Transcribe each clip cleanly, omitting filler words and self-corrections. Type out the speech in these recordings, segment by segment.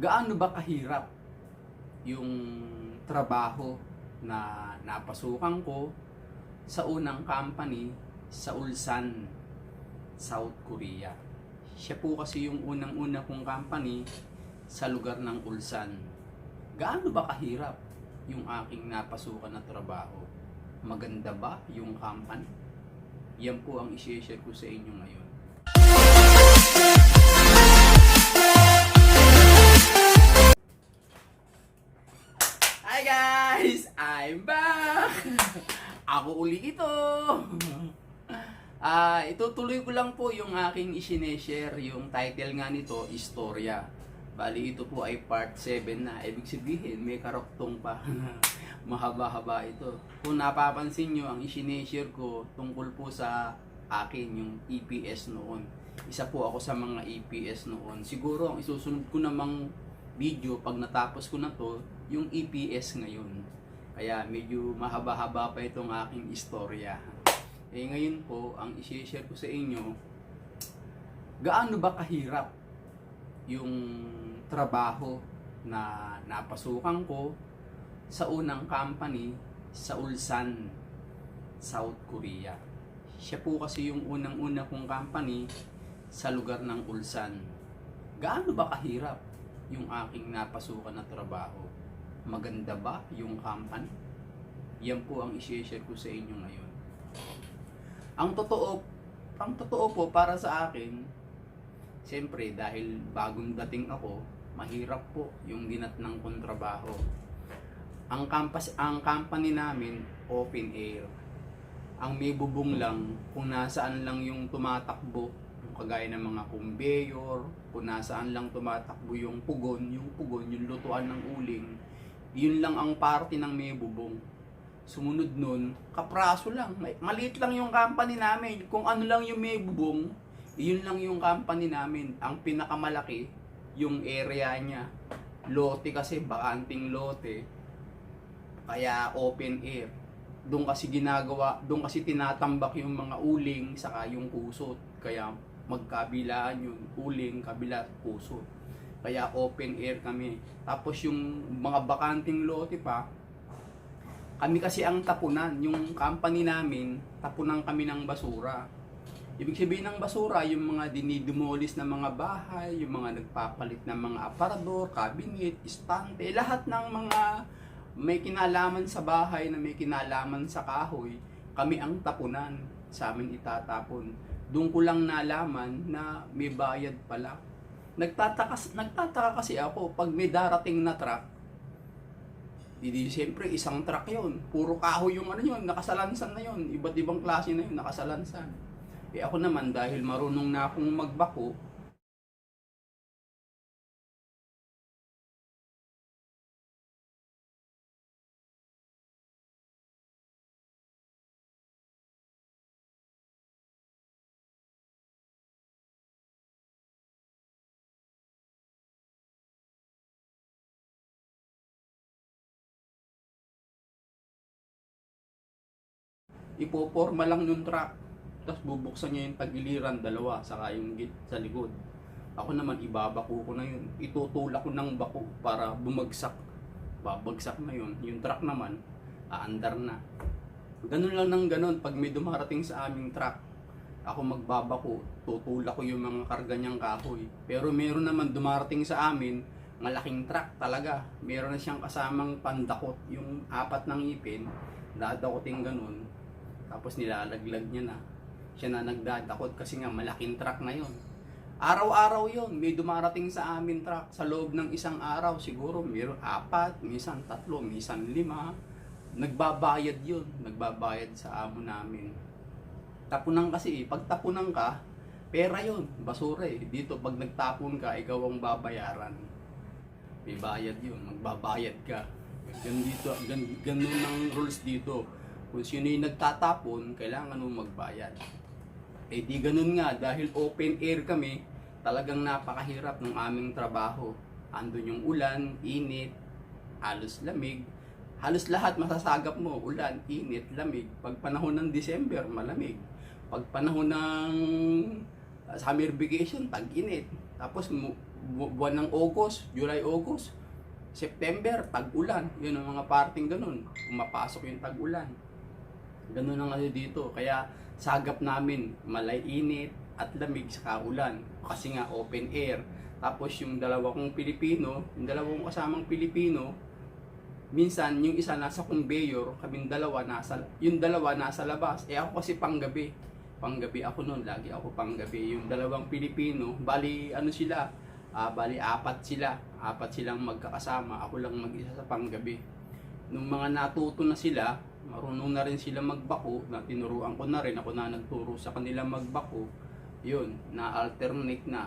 Gaano ba kahirap yung trabaho na napasukan ko sa unang company sa Ulsan, South Korea? Siya po kasi yung unang-una kong company sa lugar ng Ulsan. Gaano ba kahirap yung aking napasukan na trabaho? Maganda ba yung company? Yan po ang i-share ko sa inyo ngayon. Hi guys! I'm back! Ako uli ito! Itutuloy ko lang po yung aking isineshare. Yung title nga nito, Istorya. Bali ito po ay part 7 na. Ibig sabihin, may karoktong pa. Mahaba-haba ito. Kung napapansin nyo, ang isineshare ko tungkol po sa akin, yung EPS noon. Isa po ako sa mga EPS noon. Siguro ang isusunod ko namang video pag natapos ko na to, yung EPS ngayon. Kaya medyo mahaba-haba pa itong aking istorya. Ngayon po, ang i-share ko sa inyo, gaano ba kahirap yung trabaho na napasukan ko sa unang company sa Ulsan, South Korea. Siya po kasi yung unang-una kong company sa lugar ng Ulsan. Gaano ba kahirap yung aking napasukan na trabaho? Maganda ba yung company? Yan po ang i-share ko sa inyo ngayon. Ang totoo po para sa akin, siyempre dahil bagong dating ako, mahirap po yung ginatnang kong trabaho. Ang company namin, open air. Ang may bubong lang kung nasaan lang yung tumatakbo, yung kagaya ng mga conveyor, kung nasaan lang tumatakbo yung pugon, yung lutuan ng uling, yun lang ang parte ng may bubong. Sumunod nun, kapraso lang. Maliit lang yung company namin. Kung ano lang yung may bubong, yun lang yung company namin. Ang pinakamalaki, yung area niya. Lote kasi, bakanting lote. Kaya open air. Doon kasi tinatambak yung mga uling, saka yung kusot. Kaya magkabilaan yun, uling, kabila, kusot. Kaya open air kami. Tapos yung mga bakanting lote pa, kami kasi ang tapunan. Yung company namin, tapunan kami ng basura. Ibig sabihin ng basura, yung mga dinidemolis na mga bahay, yung mga nagpapalit ng mga aparador, cabinet, estante, lahat ng mga may kinalaman sa bahay na may kinalaman sa kahoy, kami ang tapunan. Sa amin itatapon. Doon ko lang nalaman na may bayad pala. Nagtataka kasi ako pag may darating na truck. Hindi siyempre isang truck yon, puro kahoy yung yun, nakasalansan na yun, iba't ibang klase na yun, nakasalansan. Ako naman dahil marunong na akong magbako, ipoporma lang yung truck. Tapos bubuksan niya yung tagiliran, dalawa, saka yung gate sa likod. Ako naman, ibabako ko na yun. Itutulak ko ng bako para bumagsak. Babagsak na yun. Yung truck naman, aandar na. Ganun lang ng ganun. Pag may dumarating sa aming truck, ako magbabako, tutulak ko yung mga karga niyang kahoy. Pero meron naman dumarating sa amin, malaking truck talaga. Meron na siyang kasamang pandakot. Yung 4 ng ipin, dadakotin ganun. Tapos nilalaglag niya na. Siya na nagdadakot kasi nga malaking truck na yon. Araw-araw yon, may dumarating sa amin truck sa loob ng isang araw. Siguro mayroon 4, minsan 3, minsan 5. Nagbabayad yon, nagbabayad sa amo namin. Tapunan kasi, pag tapunan ka, pera yon, basura eh. Dito pag nagtapon ka, ikaw ang babayaran. May bayad yon, magbabayad ka. Ganun ang rules dito. Kung sino yung nagtatapon, kailangan mo magbayad. Di ganun nga, dahil open air kami, talagang napakahirap ng aming trabaho. Andun yung ulan, init, halos lamig. Halos lahat masasagap mo, ulan, init, lamig. Pag panahon ng December, malamig. Pag panahon ng summer vacation, tag-init. Tapos buwan ng August, July, August, September, tag-ulan. Yun ang mga parting ganun. Pumapasok yung tag-ulan. Ganun ang ano dito. Kaya sagap namin malay init at lamig sa kaulan. Kasi nga open air. Tapos yung dalawa kong Pilipino, yung dalawang kasamang Pilipino, minsan yung isa nasa conveyor, yung dalawa nasa labas. Ako kasi panggabi. Panggabi ako noon, lagi ako panggabi. Yung dalawang Pilipino, bali ano sila, bali apat silang magkakasama, ako lang mag-isa sa panggabi. Nung mga natuto na sila, marunong na rin sila magbako, na tinuruan ko na rin, ako na nagturo sa kanila magbako, yun, na-alternate na,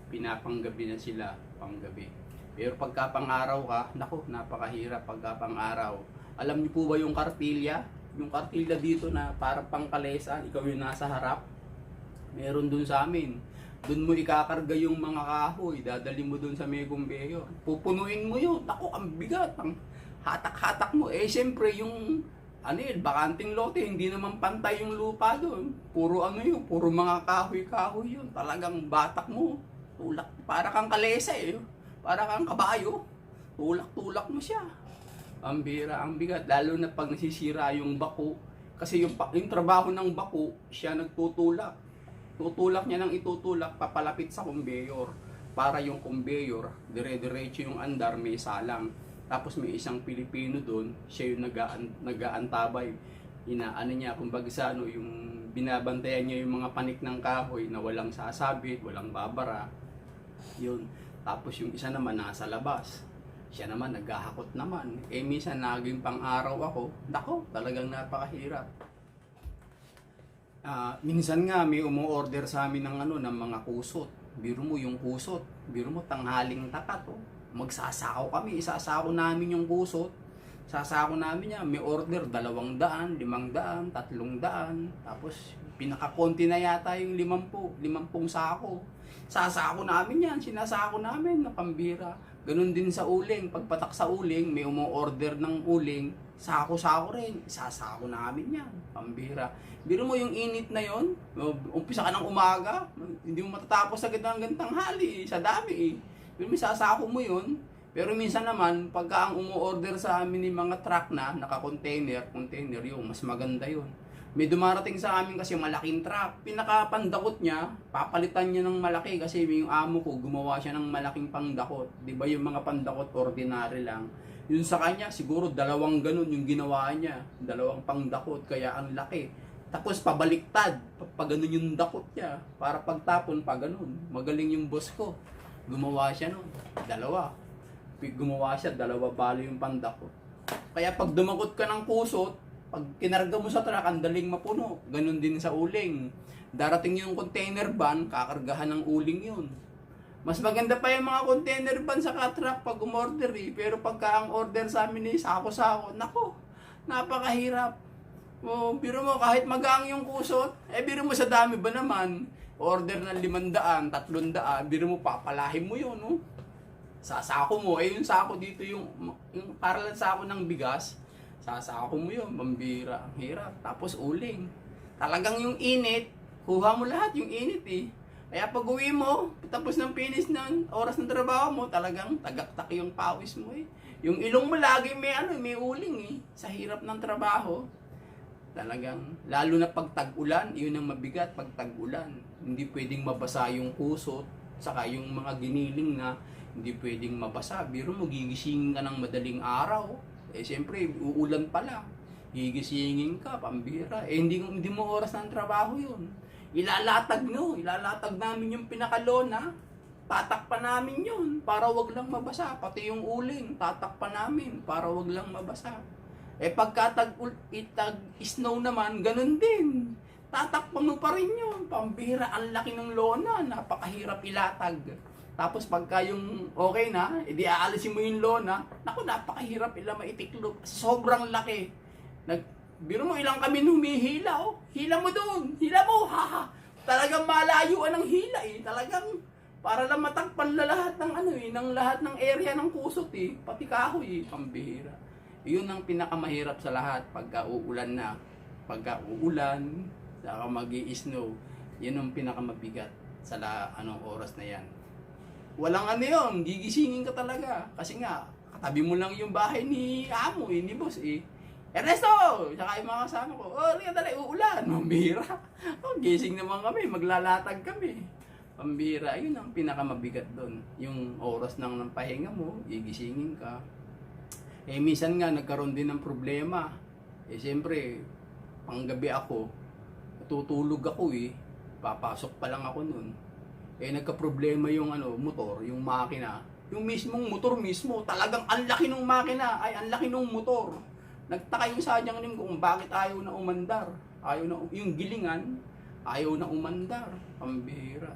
pinapanggabi na sila, panggabi. Pero pagka pang-araw ka, naku, napakahirap pagka pang-araw. Alam niyo po ba yung kartilya? Yung kartilya dito na parang pangkalesa, ikaw yung nasa harap, meron dun sa amin. Dun mo ikakarga yung mga kahoy, dadali mo dun sa may conveyor. Pupunuin mo yun, naku, ang bigat, ang hatak-hatak mo. Siyempre yung bakanting lote, hindi naman pantay yung lupa doon. Puro puro mga kahoy-kahoy yun. Talagang batak mo, tulak, para kang kalesa para kang kabayo. Tulak-tulak mo siya. Ang bira, ang bigat, lalo na pag nasisira yung bako. Kasi yung trabaho ng bako, siya nagtutulak. Tutulak niya ng itutulak, papalapit sa conveyor. Para yung conveyor, dire-diretso yung andar, may salang. Tapos may isang Pilipino doon, siya yung nag-aantabay. Inaano niya, kumbaga sa yung binabantayan niya yung mga panik ng kahoy na walang sasabit, walang babara. Yun. Tapos yung isa naman nasa labas. Siya naman naghahakot naman. Minsan naging pang-araw ako, nako, talagang napakahirap. Minsan nga may umu-order sa amin ng mga kusot. Biro mo yung kusot, biro mo tanghaling tapat magsasako kami, isasako namin yung kusot. Sasako namin yan, may order 200, 500, 300, tapos pinakakonti na yata yung 50 sako. Sasako namin yan, sinasako namin na pambira. Ganun din sa uling, pagpatak sa uling, may umu-order ng uling, sako-sako rin, isasako namin yan, pambira. Biro mo yung init na yon, umpisa ka ng umaga, hindi mo matatapos agad hanggang tanghali, sa dami Biro mo, isasako mo yun. Pero minsan naman, pagka ang umu-order sa amin ng mga truck na naka-container yung mas maganda yun. May dumarating sa amin kasi malaking truck. Pinakapandakot niya, papalitan niya ng malaki kasi yung amo ko gumawa siya ng malaking pangdakot. 'Di ba yung mga pandakot ordinary lang. Yun sa kanya siguro 2 ganun yung ginawa niya, 2 pangdakot kaya ang laki. Tapos pabaliktad, pag ganun yung dakot niya para pagtapon pa ganun. Magaling yung boss ko. Gumawa siya nun, 2. Gumawa siya, 2 balo yung pandakot. Kaya pag dumakot ka ng kusot, pag kinarga mo sa truck, ang daling mapuno. Ganun din sa uling. Darating yung container van, kakargahan ng uling yun. Mas maganda pa yung mga container van sa truck pag umorder Pero pagka ang order sa amin sako-sako, nako, napakahirap. Biro mo, kahit magaang yung kusot, biro mo sa dami ba naman, order ng 500, 300, biro mo papalahin mo yun, Sasako mo, yung sako dito, yung para lang sako ng bigas, sasako mo yun, mambira, ang hirap. Tapos uling. Talagang yung init, kuha mo lahat yung init Kaya pag uwi mo, tapos ng finish ng oras ng trabaho mo, talagang tagaktak yung pawis mo Yung ilong mo lagi may uling sa hirap ng trabaho. Talagang, lalo na pag tag-ulan, yun ang mabigat pag tag-ulan. Hindi pwedeng mabasa yung kusot, saka yung mga giniling na hindi pwedeng mabasa. Biro mo, gigisingin ka ng madaling araw. Siyempre, uulan pala. Gigisingin ka, pambira. Hindi mo oras ng trabaho yun. Ilalatag namin yung pinakalona. Tatakpan namin yun para wag lang mabasa. Pati yung uling, tatakpan namin para wag lang mabasa. Pagka tag-snow naman, ganun din. Tatakpan mo pa rin yun. Pambira, ang laki ng lona. Napakahirap ilatag. Tapos pagka yung okay na, edi aalisin mo yung lona. Naku, napakahirap maitiklop. Sobrang laki. Biro mo ilang kami humihila, Hila mo doon. Hila mo, haha. Talagang malayuan ang hila, Talagang para lang matagpan lahat ng ng lahat ng area ng kusot, Pati kahoy, pambihira. Yun ang pinakamahirap sa lahat pagka uulan na. Pagka uulan, saka mag-i-snow. Yun ang pinakamabigat sa oras na yan. walang ano yun, gigisingin ka talaga. Kasi nga, katabi mo lang yung bahay ni amo, ni boss eh. Ernesto! Tsaka yung mga kasama ko, oh, liga dali, uulan. Mambira. Oh, gising naman kami, maglalatag kami. Pambira, yun ang pinakamabigat doon. Yung oras ng pahinga mo, gigisingin ka. Eh, minsan nga, nagkaroon din ng problema. Eh, siyempre, panggabi ako, natutulog ako eh. Papasok pa lang ako nun. Eh, nagka-problema yung motor, yung makina. Yung mismong motor mismo, talagang ang laki ng makina, ay ang laki ng motor. Nagtaka yung sadyang rin kung bakit ayaw na umandar. Ayaw na, yung gilingan, ayaw na umandar. Pambihira.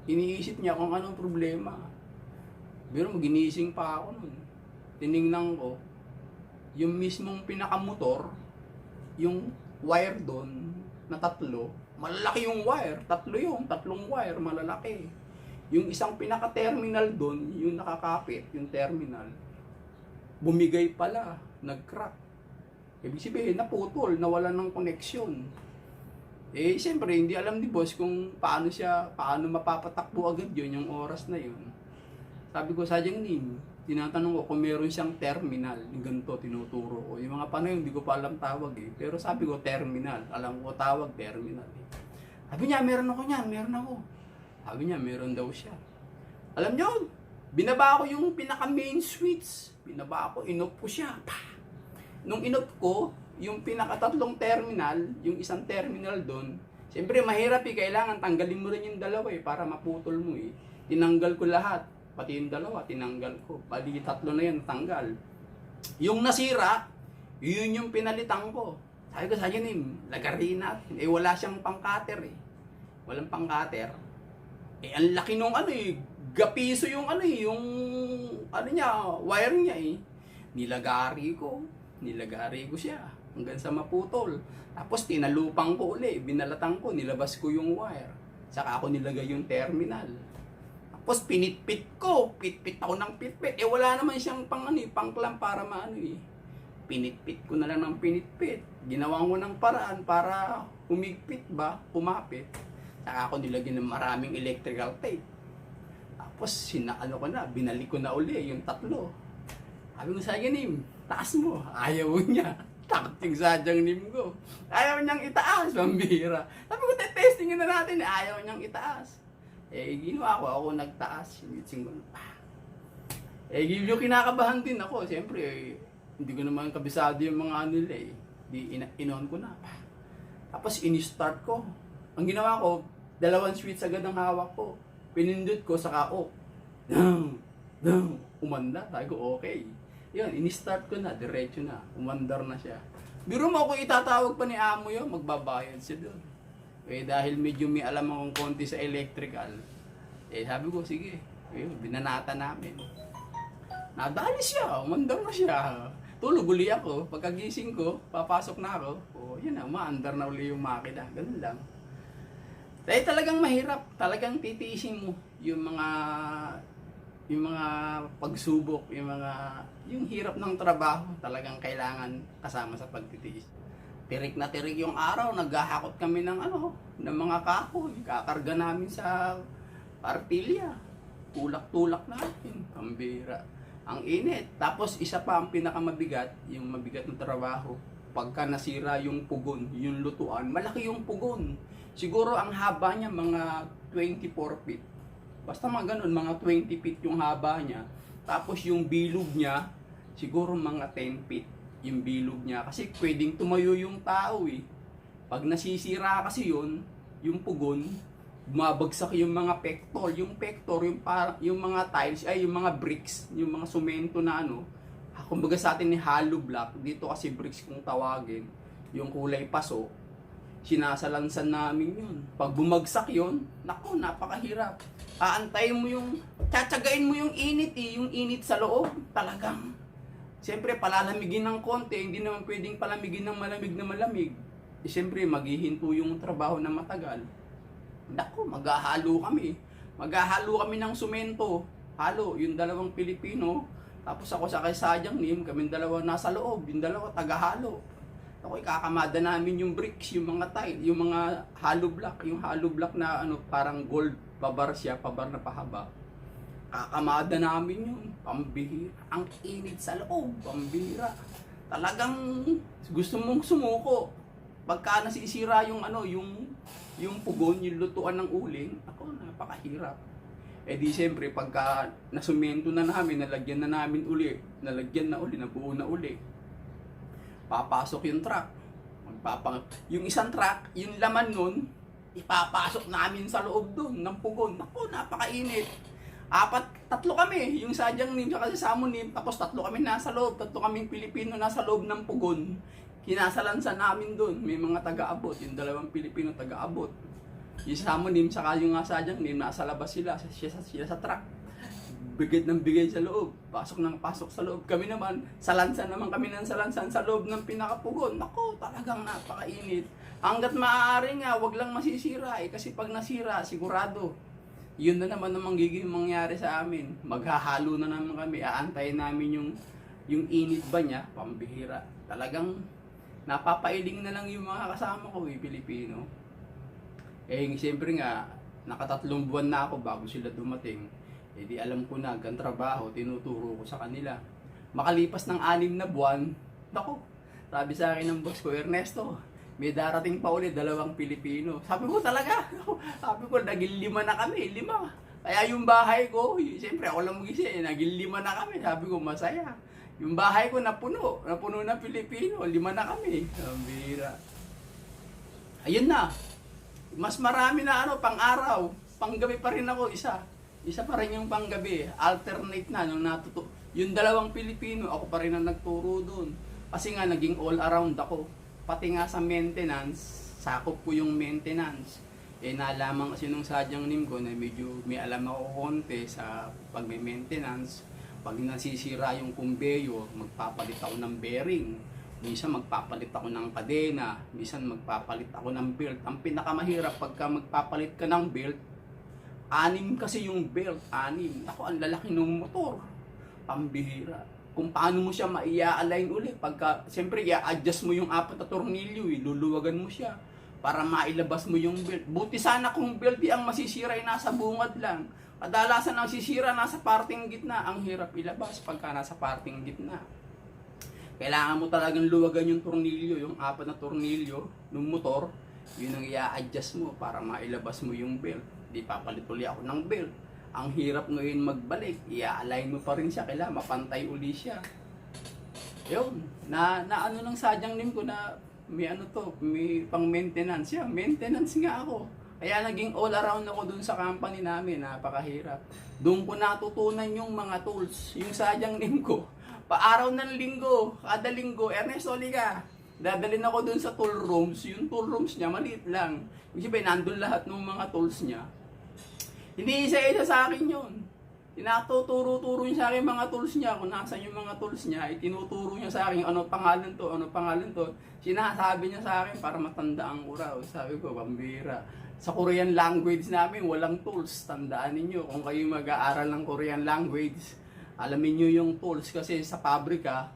Iniisip niya kung anong problema. Pero ginising pa ako nun. Tiningnan ko, yung mismong pinakamotor, yung wire doon na tatlo, malalaki yung wire, tatlong wire, malalaki. Yung isang pinaka-terminal doon, yung nakakapit, yung terminal, bumigay pala, nag-crack. Ibig sabihin, naputol, nawala ng koneksyon. Eh, siyempre, hindi alam ni boss kung paano mapapatakbo agad yun, yung oras na yun. Sabi ko, Sadyang Nim, tinatanong ko kung meron siyang terminal, yung ganito, tinuturo ko. Yung mga paano yun, hindi ko pa alam tawag eh. Pero sabi ko, terminal. Alam ko tawag, terminal eh. Sabi niya, meron ako niyan, meron ako. Sabi niya, meron daw siya. Alam niyo, binaba ko yung pinaka-main switch. Binaba ko, inop ko siya. Nung inop ko, yung pinaka-tatlong terminal, yung isang terminal doon, siyempre mahirap eh, kailangan tanggalin mo rin yung dalawa eh, para maputol mo eh. Tinanggal ko lahat. Pati yung dalawa, tinanggal ko. Bali, tatlo na yan, tanggal. Yung nasira, yun yung pinalitan ko. Sabi ko, Nim, lagarin natin. Eh, wala siyang pang-cutter eh. Walang pang-cutter. Eh, ang laki nung gapiso yung yung niya, wire niya eh. Nilagari ko siya hanggang sa maputol. Tapos tinalupang ko uli, binalatan ko, nilabas ko yung wire. Saka ako nilagay yung terminal. Tapos pinitpit ko, pitpit ako ng pitpit. Eh wala naman siyang pang-clamp para pinitpit ko na lang ng pinitpit. Ginawa ko ng paraan para humigpit ba, kumapit. Saka ako nilagyan ng maraming electrical tape. Tapos binalik ko na uli yung tatlo. Sabi ko, Sadyang Nim, taas mo. Ayaw niya. Takting Sadyang Nim ko. Ayaw niyang itaas, pambira. Sabi ko, testingin na natin. Ayaw niyang itaas. Eh, ginawa ko, ako nagtaas. Eh, yung kinakabahan din ako. Siyempre, hindi ko naman kabisado yung mga nila eh. In-on ko na. Tapos, in-start ko. Ang ginawa ko, 2 switch agad ang hawak ko. Pinindot ko, saka off. Umandar. Sabi ko, okay. Yun, in-start ko na, diretso na. Umandar na siya. Biro mo, kung itatawag pa ni amo yun, magbabayad siya doon. Eh, dahil medyo may alam akong konti sa electrical, eh, sabi ko, sige, binanata namin. Nadali siya, umandar na siya. Tulog uli ako, pagkagising ko, papasok na ako, yun na, umaandar na uli yung makina, ganun lang. Dahil talagang mahirap, talagang titiisin mo yung mga pagsubok, yung hirap ng trabaho, talagang kailangan kasama sa pagtitiis. Tirik na tirik yung araw, naghahakot kami ng mga kahoy. Kakarga namin sa artilya. Tulak-tulak natin. Pambira. Ang init. Tapos isa pa ang pinakamabigat, yung mabigat ng trabaho. Pagka nasira yung pugon, yung lutuan, malaki yung pugon. Siguro ang haba niya mga 24 feet. Basta mga ganun, mga 20 feet yung haba niya. Tapos yung bilog niya, siguro mga 10 feet. Yung bilog niya kasi pwedeng tumayo yung tao eh. Pag nasisira kasi yung pugon, bumabagsak yung mga pektor, yung mga tiles ay yung mga bricks, yung mga semento na kumbaga sa atin ni hollow block, dito kasi bricks kung tawagin, yung kulay paso, sinasalansan namin yun. Pag bumagsak yun, naku, napakahirap. Aantayin mo tsatsagain mo yung init yung init sa loob, talagang siyempre, palalamigin ng konti, hindi naman pwedeng palamigin ng malamig na malamig. Eh, siyempre, maghihinto yung trabaho na matagal. Naku, maghahalo kami. Maghahalo kami ng sumento. Halo, yung 2 Pilipino. Tapos ako sa kay Sadyang Nim, kaming 2 nasa loob. Yung 2 tagahalo. Ako, ikakamada namin yung bricks, yung mga tile, yung mga hollow block. Yung hollow block na parang gold, pabar siya, pabar na pahaba. Kakamada namin yun. Pambihira. Ang init sa loob. Pambihira. Talagang gusto mong sumuko. Pagka nasisira yung ano, yung pugon, yung lutuan ng uling, ako, napakahirap. Eh di siyempre, pagka nasumento na namin, nalagyan na namin uli, nabuo na uli, papasok yung truck. Yung isang truck, yung laman nun, ipapasok namin sa loob dun ng pugon. Ako, napakainit. Tatlo kami, yung sadyang nim, saka si Samon nim, tapos tatlo kami nasa loob, tatlo kaming Pilipino nasa loob ng pugon. Kinasalansan namin doon, may mga taga-abot, yung dalawang Pilipino taga-abot. Yung Samon nim, saka yung sadyang nim, nasa labas sila sa truck. Bigay ng bigay sa loob, pasok sa loob. Kami naman, salansan sa loob ng pinakapugon. Nako, talagang napakainit. Hanggat maaari nga, wag lang masisira kasi pag nasira, sigurado, yun na naman ang magiging mangyari sa amin. Maghahalo na naman kami, aantayin namin yung init ba niya, pambihira. Talagang napapailing na lang yung mga kasama ko, Pilipino. Siyempre nga, nakatatlong buwan na ako bago sila dumating. Di alam ko na, ang trabaho, tinuturo ko sa kanila. Makalipas ng 6 na buwan, nako, sabi sa akin ng boss ko, Ernesto, may darating pa ulit 2 Pilipino. Sabi ko talaga, naging 5 na kami, 5. Kaya yung bahay ko, siyempre ako lang mag-isa, naging 5 na kami. Sabi ko, masaya. Yung bahay ko napuno ng Pilipino, 5 na kami. Ang bira. Ayun na. Mas marami na pang-araw. Pang-gabi pa rin ako, isa. Isa pa rin yung pang-gabi. Alternate na, yung 2 Pilipino, ako pa rin ang nagturo doon. Kasi nga, naging all around ako. Pati nga sa maintenance, sakop ko yung maintenance. Nalaman kasi nung sadyang nim ko na medyo may alam ako konti sa pag-maintenance. Pag nasisira yung kumbeyo, magpapalit ako ng bearing. Minsan magpapalit ako ng kadena. Minsan magpapalit ako ng belt. Ang pinakamahirap pagka magpapalit ka ng belt, 6 kasi yung belt, 6. Ako, ang lalaki ng motor. Pambihira. Kung paano mo siya maia-align ulit. Siyempre, i-adjust mo yung 4 na tornilyo, luluwagan mo siya para mailabas mo yung belt. Buti sana kung belt ang masisira ay nasa bungad lang. Kadalasan ang sisira nasa parting gitna. Ang hirap ilabas pagka nasa parting gitna. Kailangan mo talagang luwagan yung tornilyo, yung 4 na tornilyo ng motor. Yun ang i-adjust mo para mailabas mo yung belt. Di papalit ulit ako ng belt. Ang hirap ngayon magbalik, i-align mo pa rin siya, kailangan mapantay uli siya. Yun, na ano lang sadyang nim ko na may may pang maintenance siya. Maintenance nga ako. Kaya naging all around ako dun sa company namin, napakahirap. Doon ko natutunan yung mga tools, yung sadyang nim ko. Paaraw ng linggo, kada linggo, Ernesto, liga. Dadalhin ako dun sa tool rooms, yung tool rooms niya, maliit lang. Yung siyempre, nandun lahat ng mga tools niya. Hindi isa-isa sa akin yun. Tinatuturo-turo niya sa akin mga tools niya. Kung nasan yung mga tools niya, itinuturo niya sa akin ano pangalan to. Sinasabi niya sa akin para matandaan ko raw. Sabi ko, pambira. Sa Korean language namin, walang tools. Tandaan ninyo, kung kayo mag-aaral ng Korean language, alamin nyo yung tools kasi sa pabrika,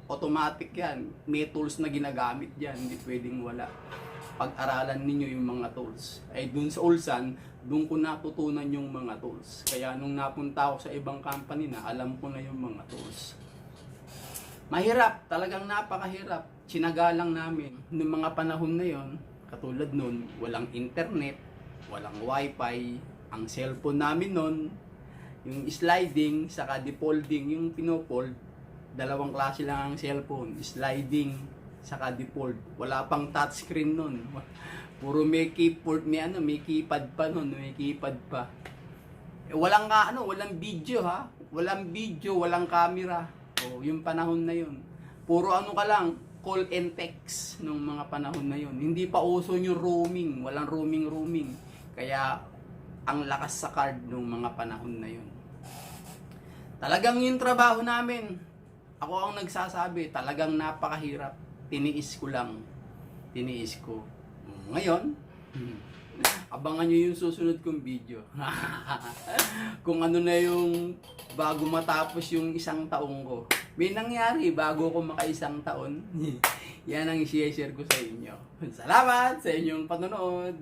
automatic yan. May tools na ginagamit yan. Hindi pwedeng wala. Pag-aralan ninyo yung mga tools. Dun sa Ulsan, doon ko natutunan yung mga tools. Kaya nung napunta ako sa ibang company na, alam ko na yung mga tools. Mahirap, talagang napakahirap. Tsinaga lang namin. Noong mga panahon na yon, katulad nun, walang internet, walang wifi, ang cellphone namin nun, yung sliding, saka defolding, yung pinofold, 2 klase lang ang cellphone, sliding, saka defold. Wala pang touchscreen nun. Puro may keyboard, may keypad pa nun, may keypad pa. Walang video ha. Walang video, walang camera. Yung panahon na yun. Puro ka lang, call and text nung mga panahon na yun. Hindi pa uso yung roaming, walang roaming. Kaya ang lakas sa card nung mga panahon na yun. Talagang yung trabaho namin, ako ang nagsasabi, talagang napakahirap. Tiniis ko. Ngayon, abangan nyo yung susunod kong video. Kung ano na yung bago matapos yung 1 taong ko. May nangyari bago ko maka-1 taon. Yan ang i-share ko sa inyo. Salamat sa inyong panonood.